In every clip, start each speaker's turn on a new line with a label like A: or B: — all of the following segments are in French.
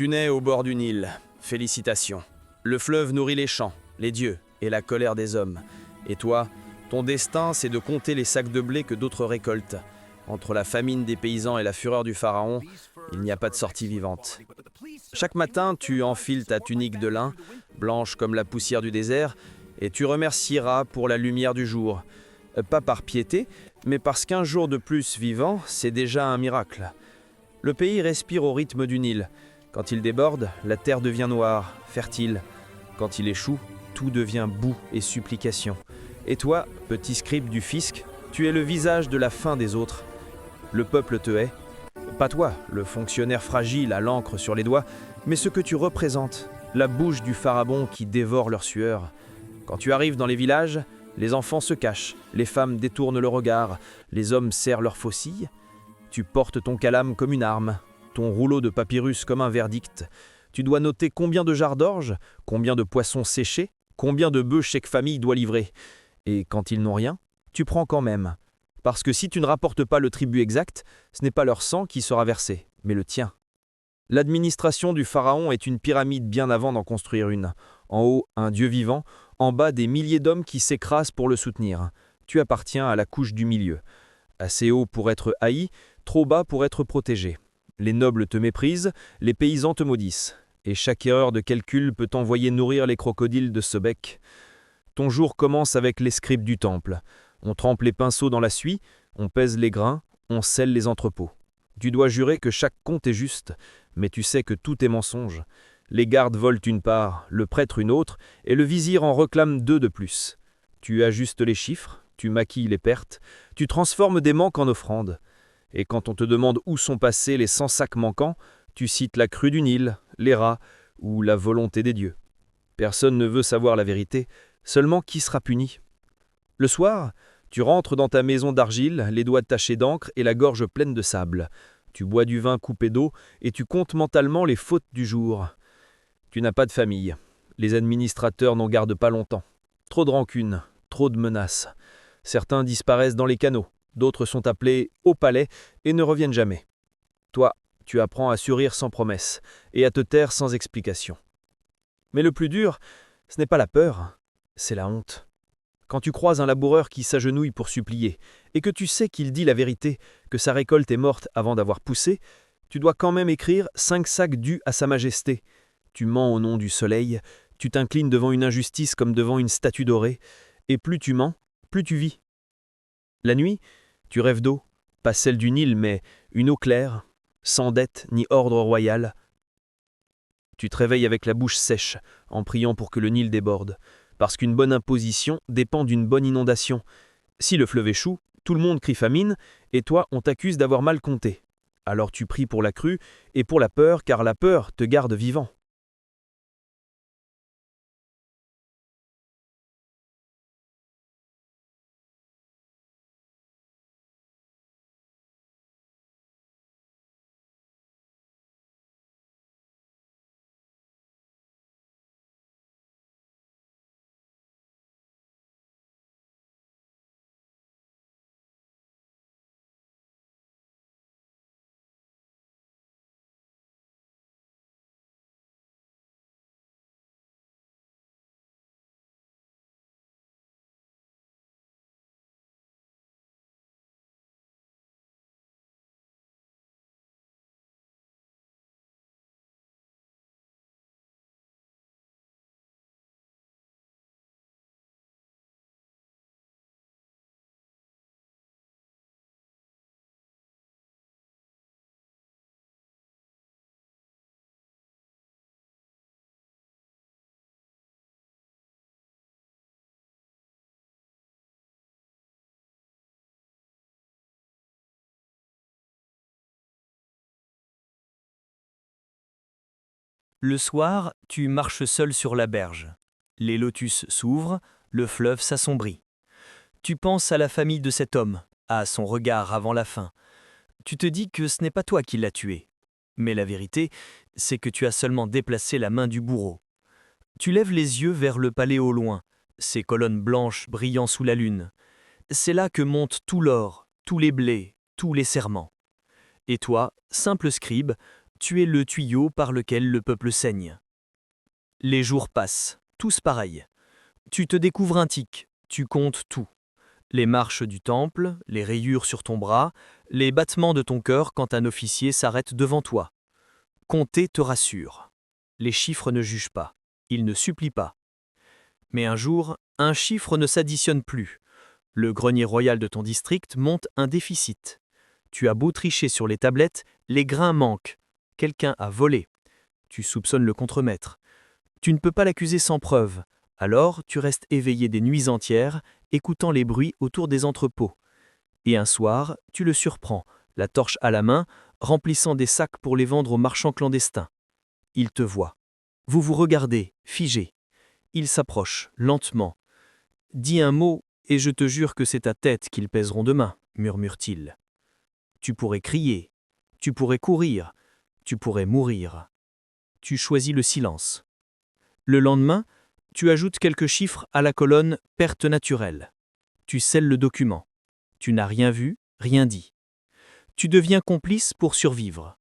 A: Tu nais au bord du Nil. Félicitations. Le fleuve nourrit les champs, les dieux et la colère des hommes. Et toi, ton destin, c'est de compter les sacs de blé que d'autres récoltent. Entre la famine des paysans et la fureur du pharaon, il n'y a pas de sortie vivante. Chaque matin, tu enfiles ta tunique de lin, blanche comme la poussière du désert, et tu remercieras pour la lumière du jour. Pas par piété, mais parce qu'un jour de plus vivant, c'est déjà un miracle. Le pays respire au rythme du Nil. Quand il déborde, la terre devient noire, fertile. Quand il échoue, tout devient boue et supplication. Et toi, petit scribe du fisc, tu es le visage de la faim des autres. Le peuple te hait. Pas toi, le fonctionnaire fragile à l'encre sur les doigts, mais ce que tu représentes, la bouche du pharaon qui dévore leur sueur. Quand tu arrives dans les villages, les enfants se cachent, les femmes détournent le regard, les hommes serrent leurs faucilles. Tu portes ton calame comme une arme, ton rouleau de papyrus comme un verdict. Tu dois noter combien de jarres d'orge, combien de poissons séchés, combien de bœufs chaque famille doit livrer. Et quand ils n'ont rien, tu prends quand même. Parce que si tu ne rapportes pas le tribut exact, ce n'est pas leur sang qui sera versé, mais le tien. L'administration du pharaon est une pyramide bien avant d'en construire une. En haut, un dieu vivant, en bas, des milliers d'hommes qui s'écrasent pour le soutenir. Tu appartiens à la couche du milieu. Assez haut pour être haï, trop bas pour être protégé. Les nobles te méprisent, les paysans te maudissent. Et chaque erreur de calcul peut t'envoyer nourrir les crocodiles de Sobek. Ton jour commence avec les scribes du temple. On trempe les pinceaux dans la suie, on pèse les grains, on scelle les entrepôts. Tu dois jurer que chaque compte est juste, mais tu sais que tout est mensonge. Les gardes volent une part, le prêtre une autre, et le vizir en réclame 2 de plus. Tu ajustes les chiffres, tu maquilles les pertes, tu transformes des manques en offrandes. Et quand on te demande où sont passés les 100 sacs manquants, tu cites la crue du Nil, les rats ou la volonté des dieux. Personne ne veut savoir la vérité, seulement qui sera puni. Le soir, tu rentres dans ta maison d'argile, les doigts tachés d'encre et la gorge pleine de sable. Tu bois du vin coupé d'eau et tu comptes mentalement les fautes du jour. Tu n'as pas de famille. Les administrateurs n'en gardent pas longtemps. Trop de rancune, trop de menaces. Certains disparaissent dans les canaux, d'autres sont appelés au palais et ne reviennent jamais. Toi, tu apprends à sourire sans promesse et à te taire sans explication. Mais le plus dur, ce n'est pas la peur, c'est la honte. Quand tu croises un laboureur qui s'agenouille pour supplier, et que tu sais qu'il dit la vérité, que sa récolte est morte avant d'avoir poussé, tu dois quand même écrire 5 sacs dus à sa majesté. Tu mens au nom du soleil, tu t'inclines devant une injustice comme devant une statue dorée, et plus tu mens, plus tu vis. La nuit, tu rêves d'eau, pas celle du Nil, mais une eau claire, sans dette ni ordre royal. Tu te réveilles avec la bouche sèche, en priant pour que le Nil déborde. Parce qu'une bonne imposition dépend d'une bonne inondation. Si le fleuve échoue, tout le monde crie famine, et toi, on t'accuse d'avoir mal compté. Alors tu pries pour la crue et pour la peur, car la peur te garde vivant.
B: Le soir, tu marches seul sur la berge. Les lotus s'ouvrent, le fleuve s'assombrit. Tu penses à la famille de cet homme, à son regard avant la fin. Tu te dis que ce n'est pas toi qui l'as tué. Mais la vérité, c'est que tu as seulement déplacé la main du bourreau. Tu lèves les yeux vers le palais au loin, ses colonnes blanches brillant sous la lune. C'est là que monte tout l'or, tous les blés, tous les serments. Et toi, simple scribe, Tu es le tuyau par lequel le peuple saigne. Les jours passent, tous pareils. Tu te découvres un tic, tu comptes tout. Les marches du temple, les rayures sur ton bras, les battements de ton cœur quand un officier s'arrête devant toi. Compter te rassure. Les chiffres ne jugent pas, ils ne supplient pas. Mais un jour, un chiffre ne s'additionne plus. Le grenier royal de ton district monte un déficit. Tu as beau tricher sur les tablettes, les grains manquent. Quelqu'un a volé. Tu soupçonnes le contremaître. Tu ne peux pas l'accuser sans preuve. Alors, tu restes éveillé des nuits entières, écoutant les bruits autour des entrepôts. Et un soir, tu le surprends, la torche à la main, remplissant des sacs pour les vendre aux marchands clandestins. Il te voit. Vous vous regardez, figé. Il s'approche, lentement. Dis un mot, et je te jure que c'est ta tête qu'ils pèseront demain, murmure-t-il. Tu pourrais crier, tu pourrais courir, tu pourrais mourir. Tu choisis le silence. Le lendemain, tu ajoutes quelques chiffres à la colonne « perte naturelle ». Tu scelles le document. Tu n'as rien vu, rien dit. Tu deviens complice pour survivre.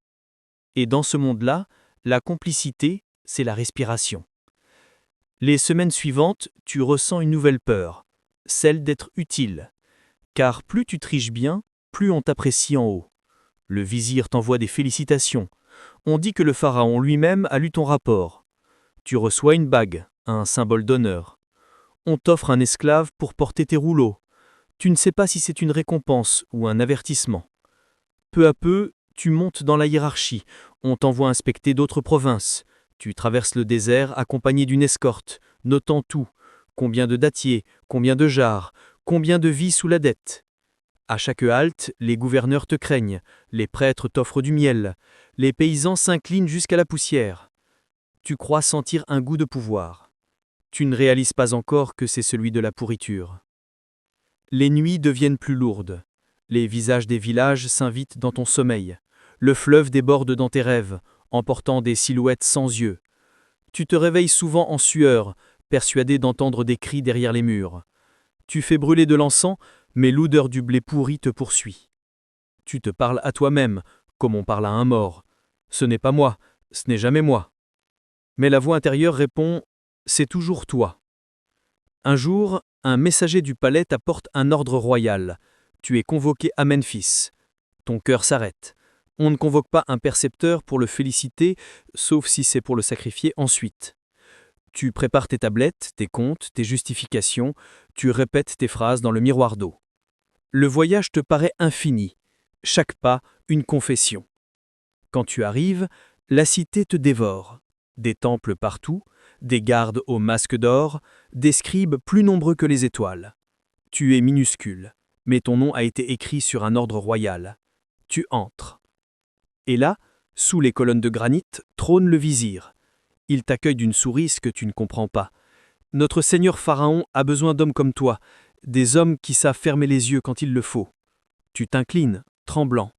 B: Et dans ce monde-là, la complicité, c'est la respiration. Les semaines suivantes, tu ressens une nouvelle peur, celle d'être utile. Car plus tu triches bien, plus on t'apprécie en haut. Le vizir t'envoie des félicitations. On dit que le pharaon lui-même a lu ton rapport. Tu reçois une bague, un symbole d'honneur. On t'offre un esclave pour porter tes rouleaux. Tu ne sais pas si c'est une récompense ou un avertissement. Peu à peu, tu montes dans la hiérarchie. On t'envoie inspecter d'autres provinces. Tu traverses le désert accompagné d'une escorte, notant tout. Combien de dattiers, combien de jarres, combien de vies sous la dette. À chaque halte, les gouverneurs te craignent, les prêtres t'offrent du miel, les paysans s'inclinent jusqu'à la poussière. Tu crois sentir un goût de pouvoir. Tu ne réalises pas encore que c'est celui de la pourriture. Les nuits deviennent plus lourdes. Les visages des villages s'invitent dans ton sommeil. Le fleuve déborde dans tes rêves, emportant des silhouettes sans yeux. Tu te réveilles souvent en sueur, persuadé d'entendre des cris derrière les murs. Tu fais brûler de l'encens, mais l'odeur du blé pourri te poursuit. Tu te parles à toi-même, comme on parle à un mort. Ce n'est pas moi, ce n'est jamais moi. Mais la voix intérieure répond « C'est toujours toi ». Un jour, un messager du palais t'apporte un ordre royal. Tu es convoqué à Memphis. Ton cœur s'arrête. On ne convoque pas un percepteur pour le féliciter, sauf si c'est pour le sacrifier ensuite. Tu prépares tes tablettes, tes comptes, tes justifications, tu répètes tes phrases dans le miroir d'eau. Le voyage te paraît infini, chaque pas une confession. Quand tu arrives, la cité te dévore. Des temples partout, des gardes aux masques d'or, des scribes plus nombreux que les étoiles. Tu es minuscule, mais ton nom a été écrit sur un ordre royal. Tu entres. Et là, sous les colonnes de granit, trône le vizir. Il t'accueille d'une souris que tu ne comprends pas. Notre seigneur pharaon a besoin d'hommes comme toi, des hommes qui savent fermer les yeux quand il le faut. Tu t'inclines, tremblant.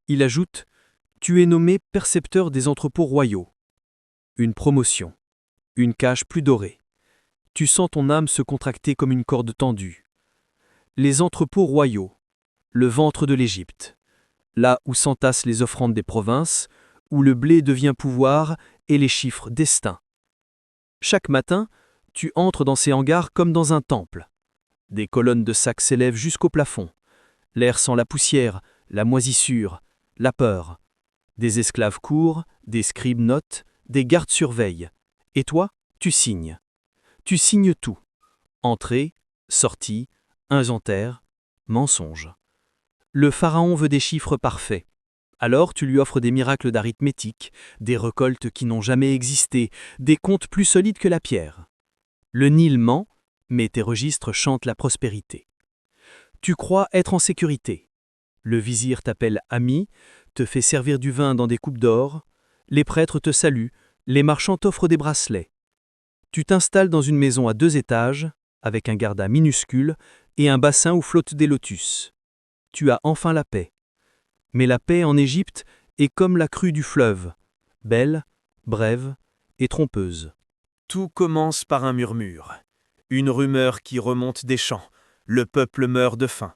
B: Il ajoute « Tu es nommé percepteur des entrepôts royaux ». Une promotion, une cage plus dorée. Tu sens ton âme se contracter comme une corde tendue. Les entrepôts royaux, le ventre de l'Égypte, là où s'entassent les offrandes des provinces, où le blé devient pouvoir et les chiffres destin. Chaque matin, tu entres dans ces hangars comme dans un temple. Des colonnes de sacs s'élèvent jusqu'au plafond. L'air sent la poussière, la moisissure, la peur. Des esclaves courent, des scribes notent, des gardes surveillent. Et toi, tu signes. Tu signes tout. Entrée, sortie, inventaire, mensonge. Le pharaon veut des chiffres parfaits. Alors tu lui offres des miracles d'arithmétique, des récoltes qui n'ont jamais existé, des comptes plus solides que la pierre. Le Nil ment, mais tes registres chantent la prospérité. Tu crois être en sécurité. Le vizir t'appelle ami, te fait servir du vin dans des coupes d'or, les prêtres te saluent, les marchands t'offrent des bracelets. Tu t'installes dans une maison à 2 étages, avec un garda minuscule et un bassin où flottent des lotus. Tu as enfin la paix. Mais la paix en Égypte est comme la crue du fleuve, belle, brève et trompeuse. Tout commence par un murmure, une rumeur qui remonte des champs. Le peuple meurt de faim.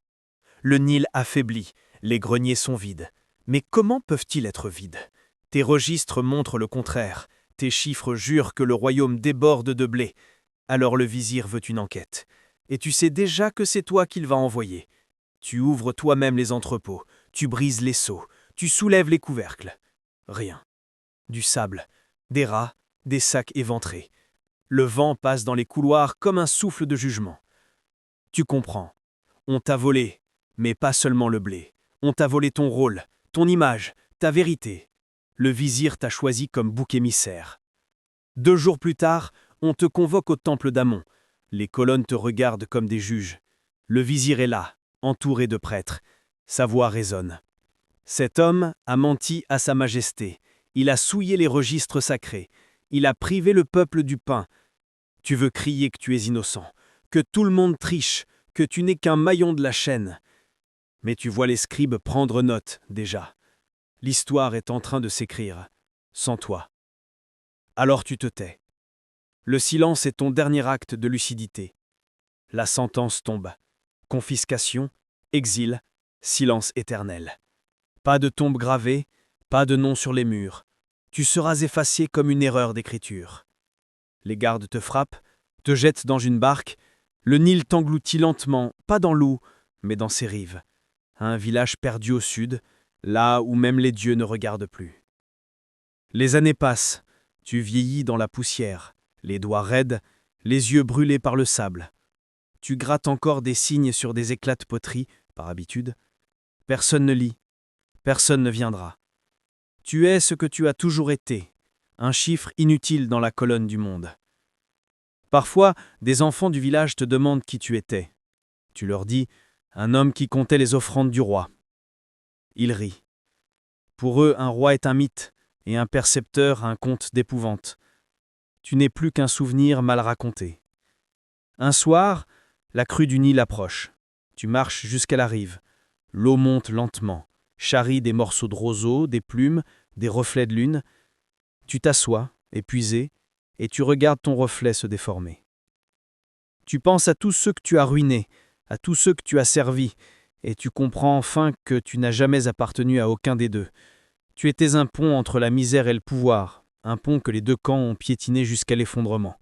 B: Le Nil affaibli, les greniers sont vides. Mais comment peuvent-ils être vides?
A: Tes registres montrent le contraire. Tes chiffres jurent que le royaume déborde de blé. Alors le vizir veut une enquête. Et tu sais déjà que c'est toi qu'il va envoyer. Tu ouvres toi-même les entrepôts, tu brises les seaux, tu soulèves les couvercles. Rien. Du sable, des rats, des sacs éventrés. Le vent passe dans les couloirs comme un souffle de jugement. Tu comprends. On t'a volé, mais pas seulement le blé. On t'a volé ton rôle, ton image, ta vérité. Le vizir t'a choisi comme bouc émissaire. 2 jours plus tard, on te convoque au temple d'Amon. Les colonnes te regardent comme des juges. Le vizir est là, entouré de prêtres. Sa voix résonne. Cet homme a menti à sa majesté. Il a souillé les registres sacrés. Il a privé le peuple du pain. Tu veux crier que tu es innocent, que tout le monde triche, que tu n'es qu'un maillon de la chaîne. Mais tu vois les scribes prendre note, déjà. L'histoire est en train de s'écrire, sans toi. Alors tu te tais. Le silence est ton dernier acte de lucidité. La sentence tombe. Confiscation, exil, silence éternel. Pas de tombe gravée, pas de nom sur les murs. Tu seras effacé comme une erreur d'écriture. Les gardes te frappent, te jettent dans une barque. Le Nil t'engloutit lentement, pas dans l'eau, mais dans ses rives. Un village perdu au sud, là où même les dieux ne regardent plus. Les années passent, tu vieillis dans la poussière, les doigts raides, les yeux brûlés par le sable. Tu grattes encore des signes sur des éclats de poterie, par habitude. Personne ne lit, personne ne viendra. Tu es ce que tu as toujours été, un chiffre inutile dans la colonne du monde. Parfois, des enfants du village te demandent qui tu étais. Tu leur dis, un homme qui comptait les offrandes du roi. Ils rient. Pour eux, un roi est un mythe, et un percepteur un conte d'épouvante. Tu n'es plus qu'un souvenir mal raconté. Un soir, la crue du Nil approche. Tu marches jusqu'à la rive. L'eau monte lentement, charrie des morceaux de roseau, des plumes, des reflets de lune. Tu t'assois, épuisé, et tu regardes ton reflet se déformer. Tu penses à tous ceux que tu as ruinés, à tous ceux que tu as servis, et tu comprends enfin que tu n'as jamais appartenu à aucun des deux. Tu étais un pont entre la misère et le pouvoir, un pont que les deux camps ont piétiné jusqu'à l'effondrement.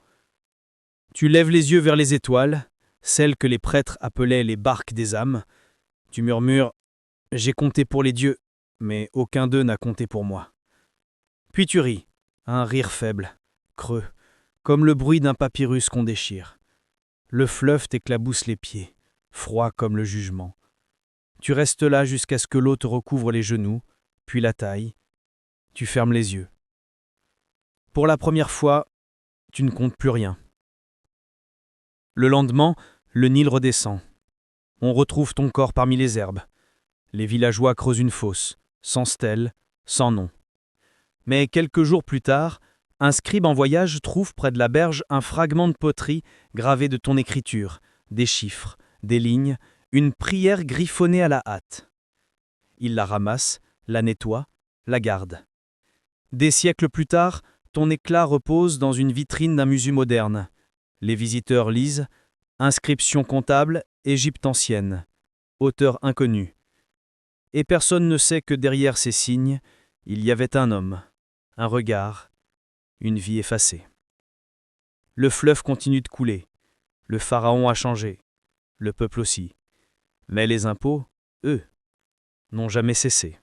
A: Tu lèves les yeux vers les étoiles, celles que les prêtres appelaient les barques des âmes. Tu murmures « J'ai compté pour les dieux, mais aucun d'eux n'a compté pour moi. » Puis tu ris, un rire faible, creux, comme le bruit d'un papyrus qu'on déchire. Le fleuve t'éclabousse les pieds, froid comme le jugement. Tu restes là jusqu'à ce que l'eau te recouvre les genoux, puis la taille. Tu fermes les yeux. Pour la première fois, tu ne comptes plus rien. Le lendemain, le Nil redescend. On retrouve ton corps parmi les herbes. Les villageois creusent une fosse, sans stèle, sans nom. Mais quelques jours plus tard, un scribe en voyage trouve près de la berge un fragment de poterie gravé de ton écriture, des chiffres, des lignes, une prière griffonnée à la hâte. Il la ramasse, la nettoie, la garde. Des siècles plus tard, ton éclat repose dans une vitrine d'un musée moderne. Les visiteurs lisent « Inscription comptable, Égypte ancienne, auteur inconnu ». Et personne ne sait que derrière ces signes, il y avait un homme, un regard, une vie effacée. Le fleuve continue de couler, le pharaon a changé, le peuple aussi. Mais les impôts, eux, n'ont jamais cessé.